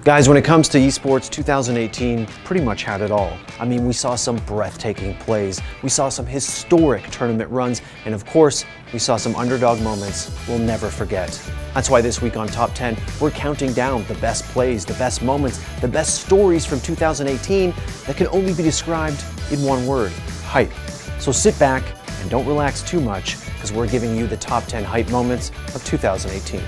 Guys, when it comes to eSports, 2018 pretty much had it all. I mean, we saw some breathtaking plays, we saw some historic tournament runs, and of course, we saw some underdog moments we'll never forget. That's why this week on Top 10, we're counting down the best plays, the best moments, the best stories from 2018 that can only be described in one word: hype. So sit back and don't relax too much, because we're giving you the top 10 hype moments of 2018.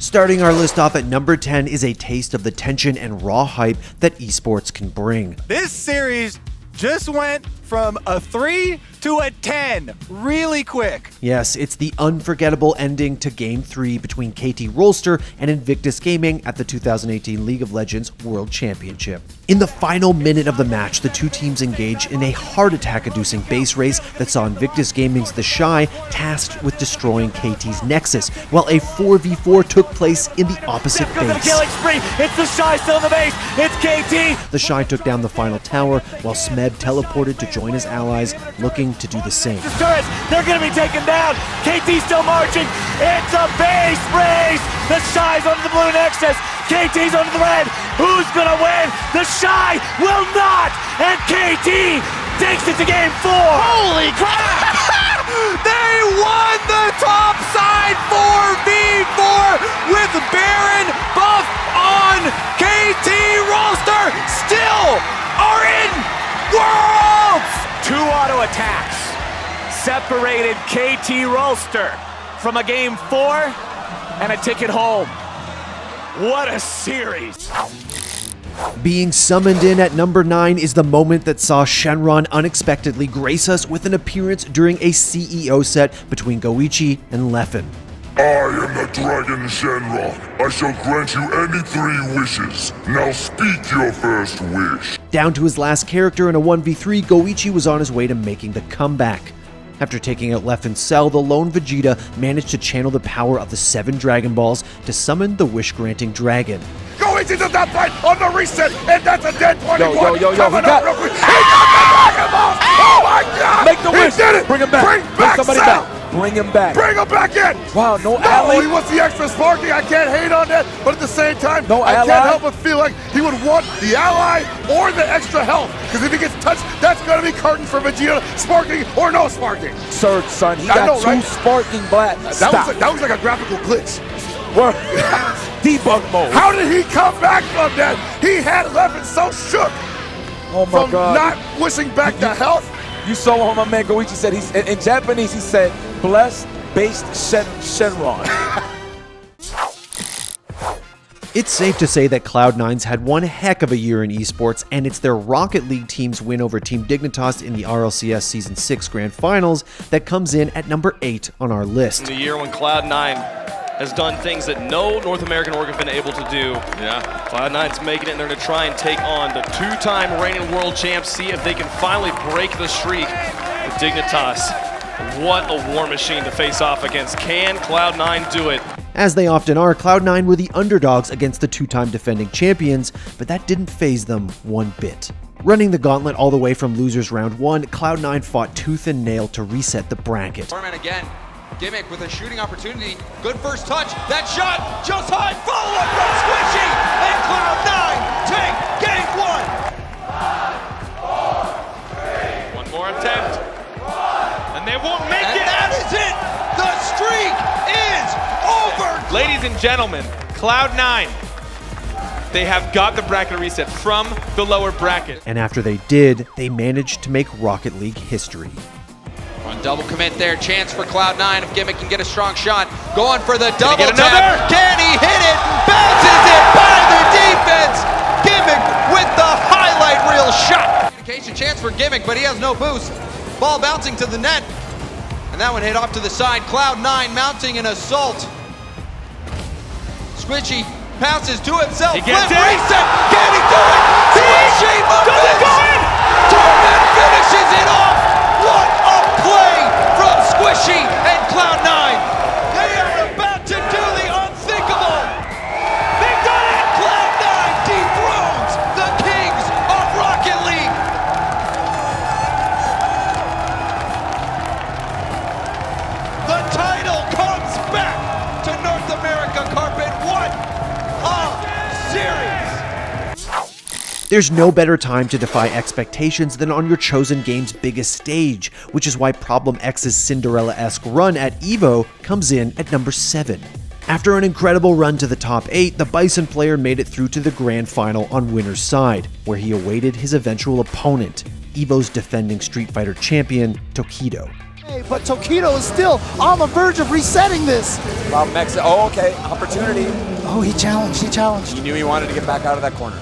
Starting our list off at number 10 is a taste of the tension and raw hype that esports can bring. This series just went from a 3 to a 10 really quick. Yes, it's the unforgettable ending to Game 3 between KT Rolster and Invictus Gaming at the 2018 League of Legends World Championship. In the final minute of the match, the two teams engaged in a heart attack-inducing base race that saw Invictus Gaming's The Shy tasked with destroying KT's Nexus, while a 4v4 took place in the opposite base. Killing spree. It's The Shy still in the base. It's KT. The Shy took down the final tower, while Smeb teleported to join his allies, looking to do the same. They're going to be taken down. KT's still marching. It's a base race. The Shy's under the blue Nexus. KT's under the red. Who's going to win? The Shy will not. And KT takes it to Game 4. Holy crap! They won the top side 4v4 with Baron buff on. KT Rolster still are in Worlds! 2 auto attacks separated KT Rolster from a Game 4 and a ticket home. What a series! Being summoned in at number 9 is the moment that saw Shenron unexpectedly grace us with an appearance during a CEO set between Goichi and Leffen. I am the dragon Shenron. I shall grant you any 3 wishes. Now speak your first wish. Down to his last character in a 1v3, Goichi was on his way to making the comeback. After taking out Leffen's cell, the lone Vegeta managed to channel the power of the 7 Dragon Balls to summon the wish-granting dragon. Goichi does not fight on the reset, and that's a dead 21. Yo, Coming up real quick. He got the Dragon Balls! Oh my God! Make the wish! He did it! Bring him back! Bring back somebody Cell! back! Bring him back! Bring him back in! Wow, no No, ally? he wants the extra sparking. I can't hate on that, but at the same time, No I ally? can't help but feel like he would want the ally or the extra health. Because if he gets touched, that's going to be curtain for Vegeta, sparking or no sparking. Surge, son. He I got know, 2 right? sparking black. Stop. That was like a graphical glitch. Word. Debug mode. How did he come back from that? He had Leffen so shook Oh my from God. not wishing back the health. You saw what my man Goichi said. He's in Japanese. He said, "Blessed based Shenron." It's safe to say that Cloud9's had one heck of a year in esports, and it's their Rocket League team's win over Team Dignitas in the RLCS Season 6 Grand Finals that comes in at number 8 on our list. The year when Cloud9 has done things that no North American org have been able to do. Yeah, Cloud9's making it, and they're going to try and take on the 2-time reigning world champs, see if they can finally break the streak with Dignitas. What a war machine to face off against. Can Cloud9 do it? As they often are, Cloud9 were the underdogs against the 2-time defending champions, but that didn't faze them one bit. Running the gauntlet all the way from losers round 1, Cloud9 fought tooth and nail to reset the bracket. Torment again. Gimmick with a shooting opportunity. Good first touch. That shot just high. Follow up from Squishy. And Cloud9 take Game 1 more attempt. And they won't make1. And it. that is it. The streak is over. Ladies and gentlemen, Cloud9, they have got the bracket reset from the lower bracket. And after they did, they managed to make Rocket League history. On double commit there. Chance for Cloud9 if Gimmick can get a strong shot. Going for the double get tap. another? Can he hit it? Bounces it by the defense. Gimmick with the highlight reel shot. Communication chance for Gimmick, but he has no boost. Ball bouncing to the net. And that one hit off to the side. Cloud9 mounting an assault. Squishy passes to himself. He gets Flip it. reset. Can he do it? Squishy movements. Torment finishes it off. What a play from Squishy and Cloud9. They are about to do the unthinkable. They've done it. Cloud9 dethrones the kings of Rocket League. The title comes back to North America carpet. There's no better time to defy expectations than on your chosen game's biggest stage, which is why Problem X's Cinderella-esque run at EVO comes in at number 7. After an incredible run to the top 8, the Bison player made it through to the grand final on winner's side, where he awaited his eventual opponent, EVO's defending Street Fighter champion, Tokido. But Tokido is still on the verge of resetting this. Problem X, oh, okay, opportunity. Oh, he challenged. He knew he wanted to get back out of that corner.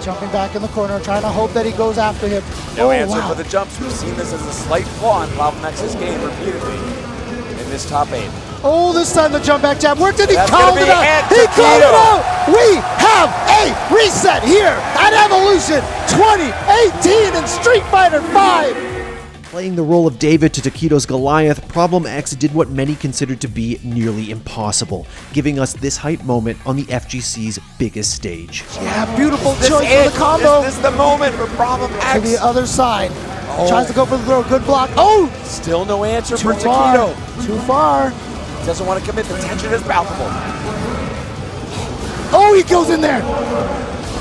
Jumping back in the corner, trying to hope that he goes after him. No answer for the jumps. We've seen this as a slight flaw in Problem X's game repeatedly in this top 8. Oh, this time the jump back jab. Where did he That's call it out? He called it out! We have a reset here at Evolution 2018 in Street Fighter V! Playing the role of David to Tokido's Goliath, Problem X did what many considered to be nearly impossible, giving us this hype moment on the FGC's biggest stage. Yeah, beautiful choice for the combo. This is the moment for Problem X. To the other side. Oh. Tries to go for the throw. Good block. Oh! Still no answer for far. Tokido. Too far. Doesn't want to commit. The tension is palpable. Oh, he goes in there.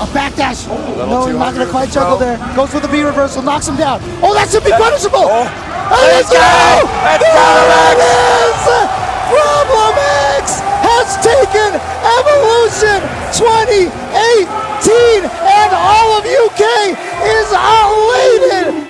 A backdash. No, he's not going to quite juggle there. Goes for the B reversal, knocks him down. Oh, that should be punishable. Oh. Let's go! That's Problem X! Problem X has taken Evolution 2018, and all of UK is elated.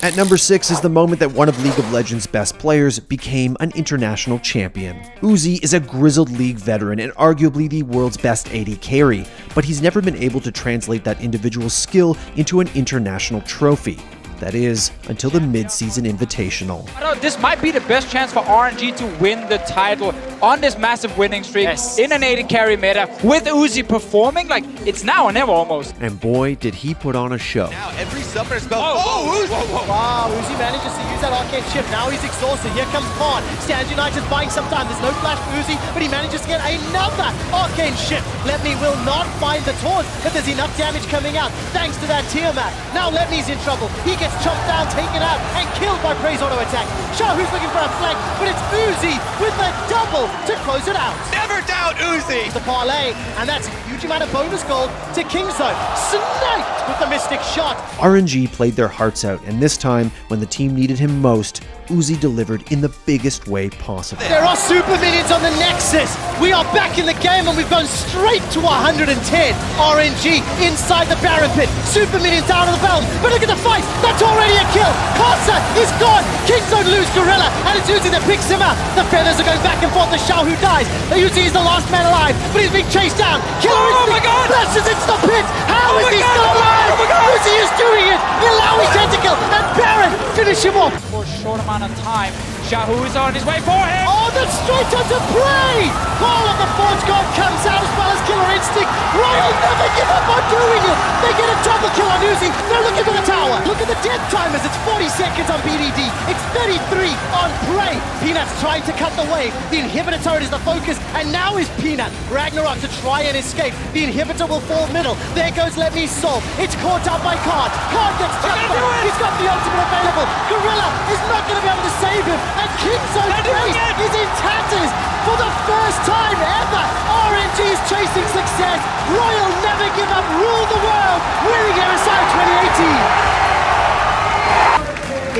At number 6 is the moment that one of League of Legends' best players became an international champion. Uzi is a grizzled League veteran and arguably the world's best AD carry, but he's never been able to translate that individual skill into an international trophy. That is, until the mid-season invitational. This might be the best chance for RNG to win the title on this massive winning streak in an AD carry meta with Uzi performing like it's now or never almost. And boy, did he put on a show. Now every summoner spell. Uzi! Wow, Uzi manages to use that arcane shift. Now he's exhausted. Here comes Fong. Stand United's buying some time. There's no flash for Uzi, but he manages to get another arcane shift. Lemmy will not find the taunt, but there's enough damage coming out thanks to that Tiamat. Now Lemmy's in trouble. He gets chopped down, taken out, and killed by Prey's auto attack. Shahu's looking for a flank, but it's Uzi with the double to close it out. Never doubt Uzi! The parlay, and that's a huge amount of bonus gold to Kingzone. Sniped with the Mystic shot. RNG played their hearts out, and this time, when the team needed him most, Uzi delivered in the biggest way possible. There are super minions on the Nexus. We are back in the game and we've gone straight to 110. RNG inside the Baron pit. Super minions down on the belt. But look at the fight. That's already a kill. Casa is gone. Kingzone lose Gorilla and it's Uzi that picks him up. The feathers are going back and forth. The Shao who dies. Uzi is the last man alive, but he's being chased down. Killer my God! flashes into the pit. How is he still alive? Uzi is doing it. Ilawi tentacle and Baron finish him off. For a short amount of time, Shahu is on his way for him. Oh, that's straight onto Prey! All of the Forge God comes out as well as Killer Instinct. Royal never give up on doing it. They get a double kill on Uzi. They're looking for the tower. Look at the death timers. It's 40 seconds on BDD. It's 33 on Prey. Peanut's trying to cut the wave. The inhibitor turret is the focus, and now is Peanut. Ragnarok to try and escape. The inhibitor will fall middle. There goes Let Me Solve. It's caught up by Card. Card gets jumped. He's got the ultimate available. Gorilla is not going to be able to save him. And Kingzone's face is in tatters for the first time ever. RNG is chasing success. Royal never give up, rule the world, winning MSI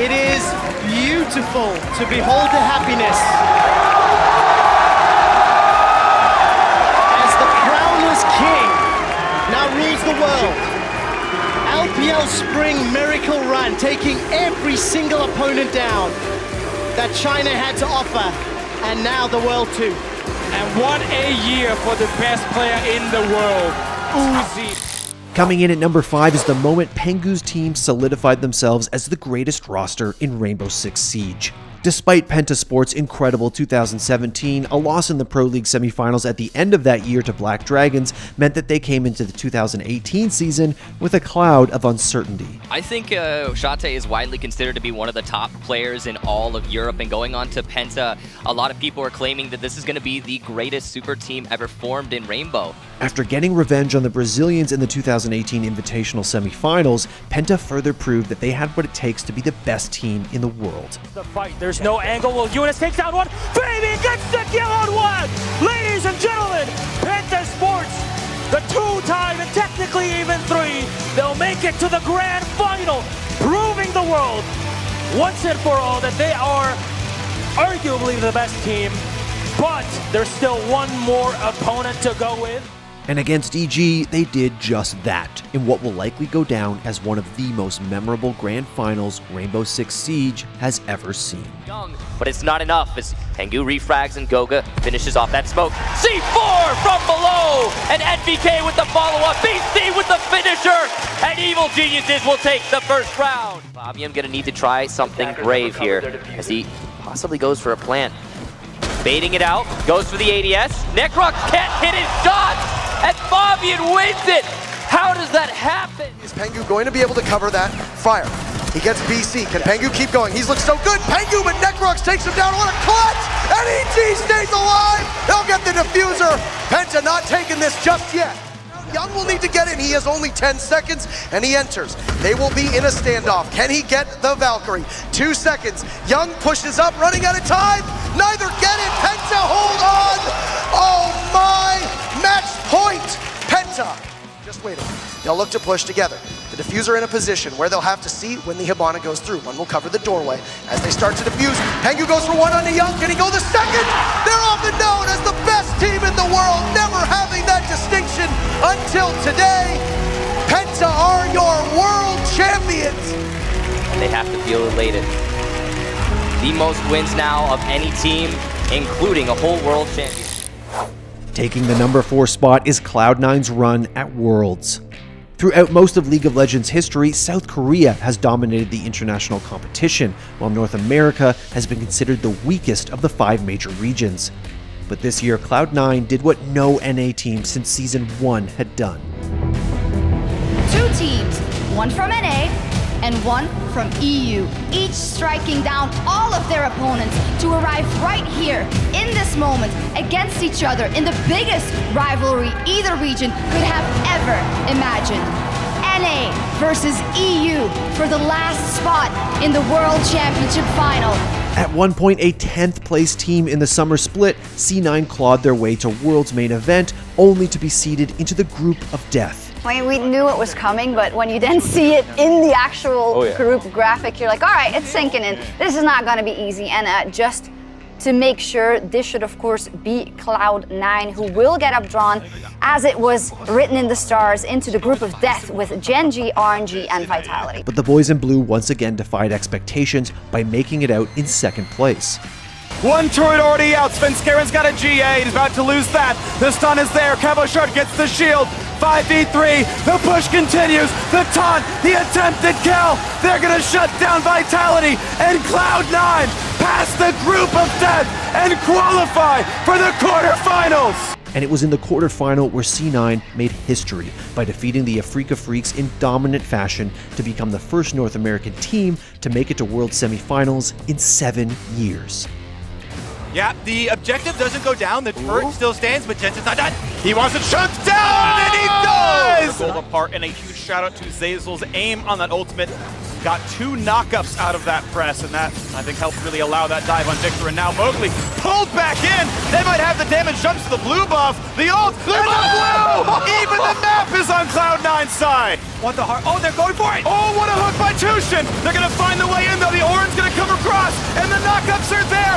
2018. It is beautiful to behold the happiness as the crownless king now rules the world. LPL Spring Miracle Run, taking every single opponent down that China had to offer, and now the world too. And what a year for the best player in the world, Uzi. Coming in at number 5 is the moment Pengu's team solidified themselves as the greatest roster in Rainbow Six Siege. Despite Pentasport's incredible 2017, a loss in the Pro League semifinals at the end of that year to Black Dragons meant that they came into the 2018 season with a cloud of uncertainty. I think Shate is widely considered to be one of the top players in all of Europe, and going on to Penta, a lot of people are claiming that this is going to be the greatest super team ever formed in Rainbow. After getting revenge on the Brazilians in the 2018 Invitational semifinals, Penta further proved that they had what it takes to be the best team in the world. The fight, there's no angle. Will Eunice takes down one. Baby gets the kill on one. Ladies and gentlemen, Pentasports the two-time and technically even three, they'll make it to the grand final, proving the world once and for all that they are arguably the best team, but there's still one more opponent to go with. And against EG, they did just that, in what will likely go down as one of the most memorable grand finals Rainbow Six Siege has ever seen. Young, but it's not enough as Pengu refrags and Goga finishes off that smoke. C4 from below, and NBK with the follow-up, BC with the finisher, and Evil Geniuses will take the first round. Fabian gonna need to try something brave here as he possibly goes for a plant. Baiting it out, goes for the ADS. Necrox can't hit his shot, and Fabian wins it. How does that happen? Is Pengu going to be able to cover that fire? He gets BC. Can Pengu keep going? He's looked so good. Pengu, but Necrox takes him down. What a clutch! And EG stays alive. They'll get the diffuser. Penta not taking this just yet. Young will need to get in. He has only 10 seconds, and he enters. They will be in a standoff. Can he get the Valkyrie? 2 seconds. Young pushes up, running out of time. Neither get it. Penta, hold on. Oh my! Match point. Penta. Just waiting. They'll look to push together. The diffuser in a position where they'll have to see when the Hibana goes through. One will cover the doorway as they start to defuse. Pengu goes for one onto Young. Can he go the second? They're often known as the best team in the world, never having that distinction until today. Penta are your world champions. And they have to feel elated. The most wins now of any team, including a whole world champion. Taking the number 4 spot is Cloud9's run at Worlds. Throughout most of League of Legends history, South Korea has dominated the international competition, while North America has been considered the weakest of the 5 major regions. But this year, Cloud9 did what no NA team since Season 1 had done. 2 teams, one from NA and one from EU, each striking down all of their opponents to arrive right here, in this moment, against each other in the biggest rivalry either region could have ever imagined. NA versus EU for the last spot in the World Championship Final. At one point, a 10th place team in the summer split, C9 clawed their way to World's main event, only to be seeded into the group of death. I mean, we knew it was coming, but when you then see it in the actual group graphic, you're like, all right, it's sinking in. This is not going to be easy. And just to make sure, this should, of course, be Cloud9, who will get updrawn, as it was written in the stars, into the group of death with Gen.G, RNG, and Vitality. But the boys in blue once again defied expectations by making it out in 2nd place. One turret already out. Svenskaren's got a GA. He's about to lose that. The stun is there. Cabo Shard gets the shield. 5v3. The push continues. The taunt. The attempted kill. They're going to shut down Vitality. And Cloud9 pass the group of death and qualify for the quarterfinals. And it was in the quarterfinal where C9 made history by defeating the Afrika Freaks in dominant fashion to become the first North American team to make it to World Semifinals in 7 years. Yeah, the objective doesn't go down. The turret still stands, but Jensen's not done. He wants it chunked down, and he does! Gold apart, and a huge shout out to Zeyzal's aim on that ultimate. Got 2 knockups out of that press, and that, I think, helped really allow that dive on Victor. And now Mowgli pulled back in. They might have the damage jumps to the blue buff. The ult, and the blue! Even the map is on Cloud9's side. What the heart? Oh, they're going for it! Oh, what a hook by Tushin! They're gonna find the way in, though. The orange gonna come across, and the knockups are there.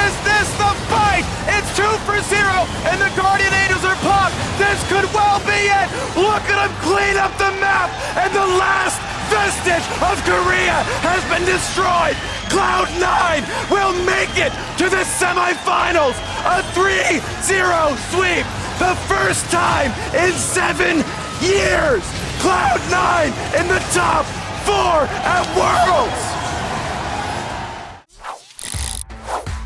Is this the fight? It's 2 for 0, and the Guardian Angels are popped. This could well be it. Look at them clean up the map, and the last vestige of Korea has been destroyed. Cloud9 will make it to the semifinals. A 3-0 sweep. The first time in 7 years. Cloud9 in the top 4 at Worlds.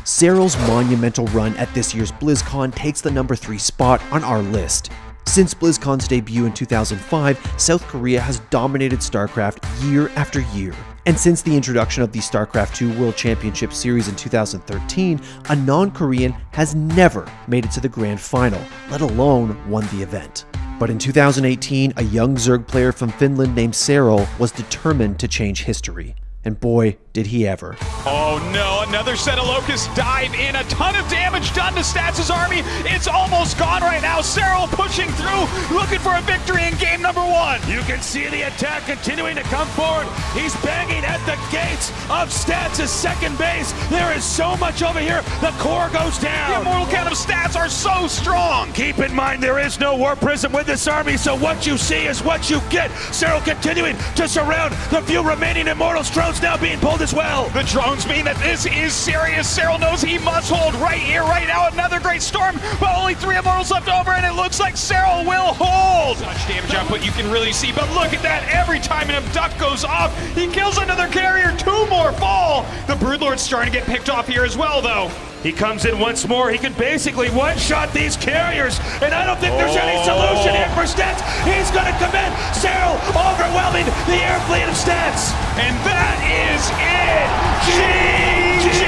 Serral's monumental run at this year's BlizzCon takes the number 3 spot on our list. Since BlizzCon's debut in 2005, South Korea has dominated StarCraft year after year. And since the introduction of the StarCraft II World Championship Series in 2013, a non-Korean has never made it to the grand final, let alone won the event. But in 2018, a young Zerg player from Finland named Serral was determined to change history. And boy, did he ever. Oh no, another set of locusts dive in. A ton of damage done to Stats' army. It's almost gone right now. Cyril pushing through, looking for a victory in game number 1. You can see the attack continuing to come forward. He's banging at the gates of Stats' second base. There is so much over here. The core goes down. The immortal count of Stats are so strong. Keep in mind, there is no war prism with this army, so what you see is what you get. Cyril continuing to surround the few remaining immortals. Drones now being pulled as well. The drones mean that this is serious. Cyril knows he must hold right here, right now. Another great storm, but only 3 immortals left over, and it looks like Cyril will hold. Such damage output you can really see, but look at that. Every time an abduct goes off, he kills another carrier. 2 more fall. The Broodlord's starting to get picked off here as well, though. He comes in once more. He can basically one-shot these carriers, and I don't think there's any solution here for Stats. He's going to come in. Cyril overwhelming the air fleet of Stats. And that is it. GG.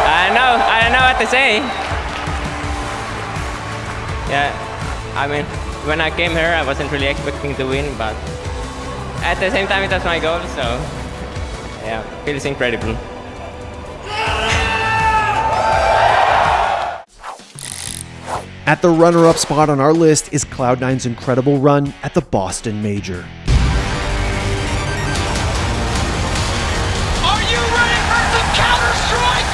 I don't know what to say. Yeah, I mean, when I came here, I wasn't really expecting to win, but at the same time, it was my goal, so yeah, feels incredible. At the runner-up spot on our list is Cloud9's incredible run at the Boston Major. Are you ready for some Counter-Strike?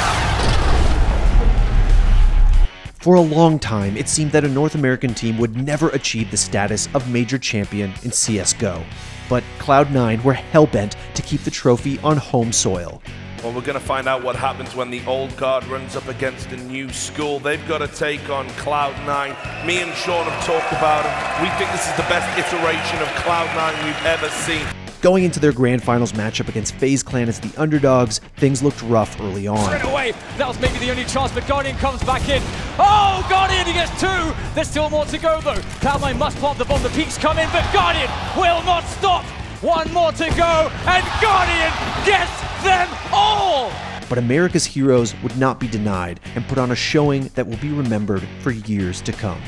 For a long time, it seemed that a North American team would never achieve the status of major champion in CSGO. But Cloud9 were hell-bent to keep the trophy on home soil. Well, we're going to find out what happens when the old guard runs up against a new school. They've got to take on Cloud9. Me and Sean have talked about it. We think this is the best iteration of Cloud9 we've ever seen. Going into their grand finals matchup against FaZe Clan as the underdogs, things looked rough early on. Straight away, that was maybe the only chance, but Guardian comes back in. Oh, Guardian, he gets 2. There's still more to go, though. Cloud9 must plant the bomb. The peaks come in, but Guardian will not stop. 1 more to go, and Guardian gets them all! But America's heroes would not be denied and put on a showing that will be remembered for years to come.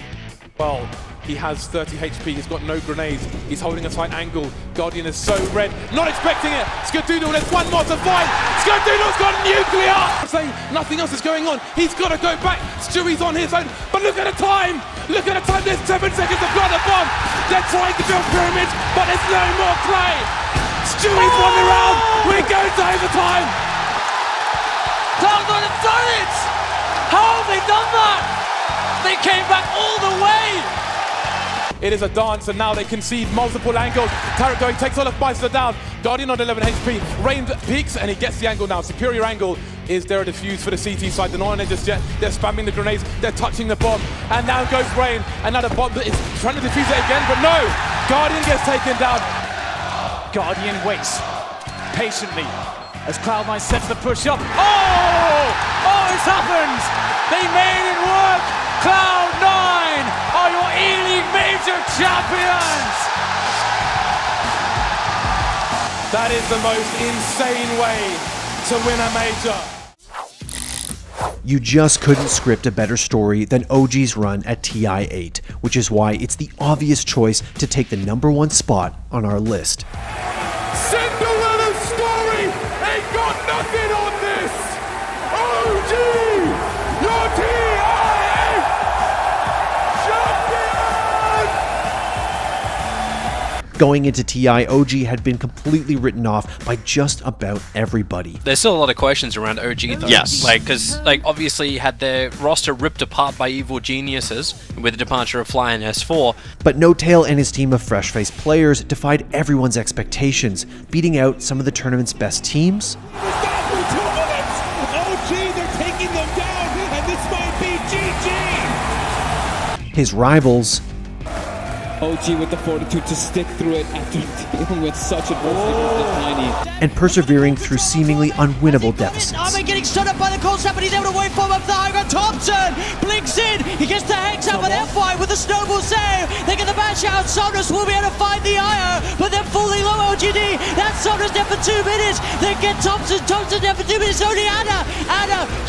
Well, he has 30 HP, he's got no grenades, he's holding a tight angle. Guardian is so red, not expecting it. Skadoodle, there's 1 more to find. Skadoodle's got nuclear! I'm saying nothing else is going on. He's got to go back. Stewie's on his own, but look at the time! Look at the time, there's 7 seconds to plant the bomb. They're trying to build pyramids, but there's no more play. Stewie's won the round. We're going to overtime. Cloud9 have done it! How have they done that? They came back all the way! It is a dance, and now they concede multiple angles. Turret going, takes all of Bison down. Guardian on 11 HP. Rain peaks, and he gets the angle now. Superior angle. Is there a defuse for the CT side? They're not on it just yet. They're spamming the grenades. They're touching the bomb. And now goes Rain. Another bomb that is trying to defuse it again, but no! Guardian gets taken down. Guardian waits patiently as Cloud9 sets the push up. Oh! Oh, it's happened! They made it work! Cloud9 are your E-League Major champions! That is the most insane way to win a major. You just couldn't script a better story than OG's run at TI8, which is why it's the obvious choice to take the #1 spot on our list. Cinderella's story ain't got nothing on this! OG! Your TI8 champion! Going into TI, OG had been completely written off by just about everybody. There's still a lot of questions around OG though. Yes. Because obviously you had their roster ripped apart by evil geniuses with the departure of Fly and S4. But No Tail and his team of fresh-faced players defied everyone's expectations, beating out some of the tournament's best teams. OG, they're taking them down, and this might be GG! His rivals, OG with the fortitude to stick through it after dealing with such adversity with the Tiny. and persevering through seemingly unwinnable deficits. Armin getting stood up by the call set, but he's able to wait for him up the high ground. Thompson blinks in, he gets the hex out, but F5 with the snowball save. They get the bash out, Somnus will be able to find the IO, but they're fully low OGD. That's Somnus dead for 2 minutes. They get Thompson dead for 2 minutes. Only Anna,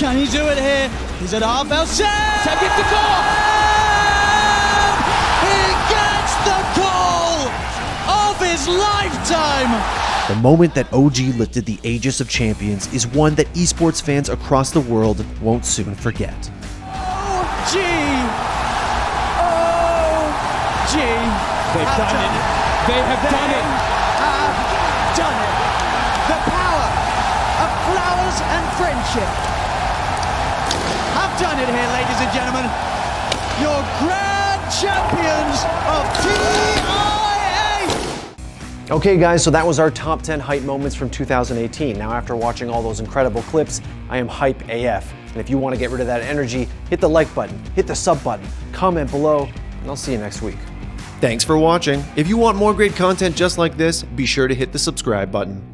can he do it here? He's at half health. Sam gets the call. He gets the call of his his lifetime. The moment that OG lifted the Aegis of Champions is one that esports fans across the world won't soon forget. OG! OG! They've done it. They have done it. Have done it. The power of flowers and friendship. Have done it here, ladies and gentlemen. Your grand champions of TIA! Okay guys, so that was our top 10 hype moments from 2018. Now after watching all those incredible clips, I am hype AF. And if you want to get rid of that energy, hit the like button, hit the sub button, comment below, and I'll see you next week. Thanks for watching. If you want more great content just like this, be sure to hit the subscribe button.